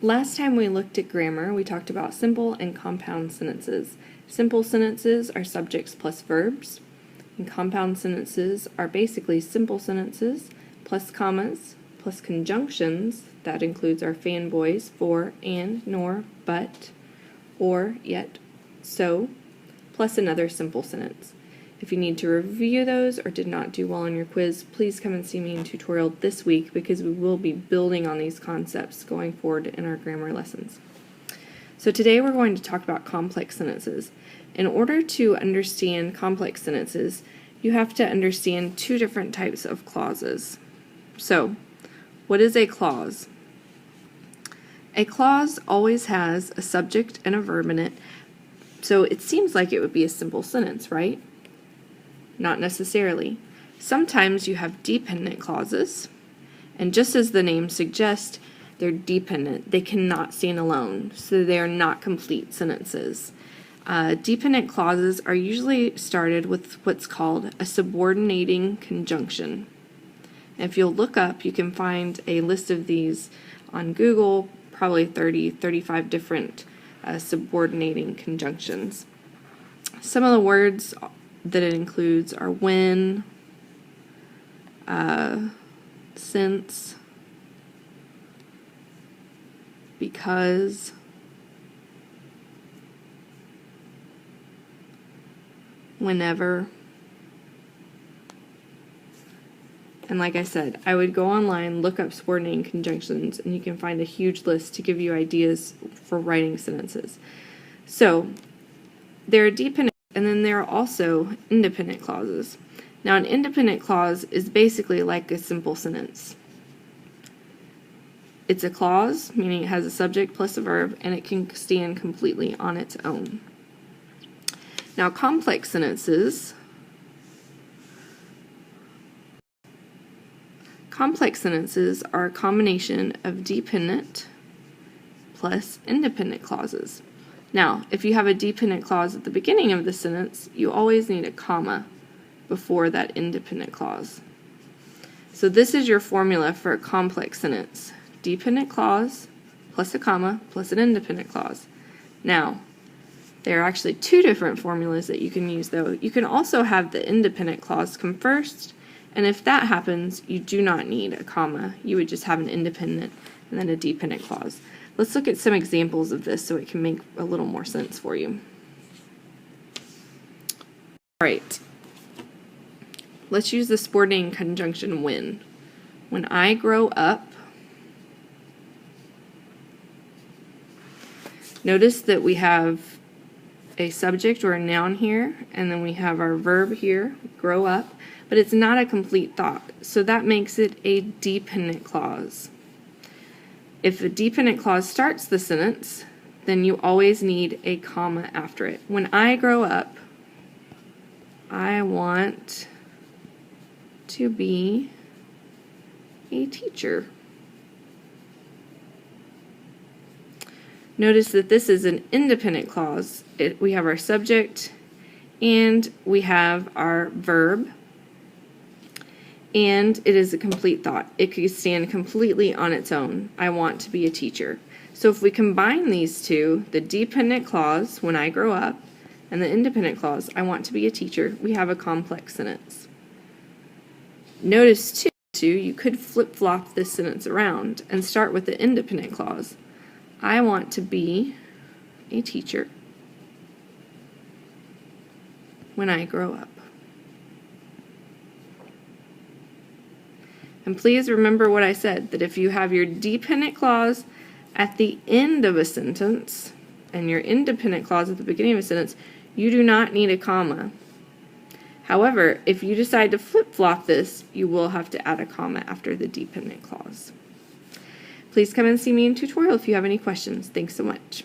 Last time we looked at grammar, we talked about simple and compound sentences. Simple sentences are subjects plus verbs, and compound sentences are basically simple sentences plus commas plus conjunctions. That includes our fanboys, for, and, nor, but, or, yet, so, plus another simple sentence. If you need to review those or did not do well on your quiz, please come and see me in tutorial this week because we will be building on these concepts going forward in our grammar lessons. So today we're going to talk about complex sentences. In order to understand complex sentences, you have to understand two different types of clauses. So, what is a clause? A clause always has a subject and a verb in it, so it seems like it would be a simple sentence, right? Not necessarily. Sometimes you have dependent clauses, and just as the name suggests, they're dependent. They cannot stand alone, so they are not complete sentences. Dependent clauses are usually started with what's called a subordinating conjunction. If you'll look up, you can find a list of these on Google, probably 35 different subordinating conjunctions. Some of the words that it includes are when, since, because, whenever. And like I said, I would go online, look up subordinating conjunctions, and you can find a huge list to give you ideas for writing sentences. So, there are dependent, and then there are also independent clauses. Now, an independent clause is basically like a simple sentence. It's a clause, meaning it has a subject plus a verb, and it can stand completely on its own. Now, complex sentences are a combination of dependent plus independent clauses. Now, if you have a dependent clause at the beginning of the sentence, you always need a comma before that independent clause. So this is your formula for a complex sentence. Dependent clause plus a comma plus an independent clause. Now, there are actually two different formulas that you can use, though. You can also have the independent clause come first, and if that happens, you do not need a comma. You would just have an independent and then a dependent clause. Let's look at some examples of this so it can make a little more sense for you. All right. Let's use the subordinating conjunction when. When I grow up, notice that we have a subject or a noun here, and then we have our verb here, grow up, but it's not a complete thought, so that makes it a dependent clause. If a dependent clause starts the sentence, then you always need a comma after it. When I grow up, I want to be a teacher. Notice that this is an independent clause. We have our subject and we have our verb, and it is a complete thought. It could stand completely on its own. I want to be a teacher. So if we combine these two, the dependent clause, when I grow up, and the independent clause, I want to be a teacher, we have a complex sentence. Notice too, you could flip-flop this sentence around and start with the independent clause. I want to be a teacher when I grow up. And please remember what I said, that if you have your dependent clause at the end of a sentence and your independent clause at the beginning of a sentence, you do not need a comma. However, if you decide to flip-flop this, you will have to add a comma after the dependent clause. Please come and see me in tutorial if you have any questions. Thanks so much.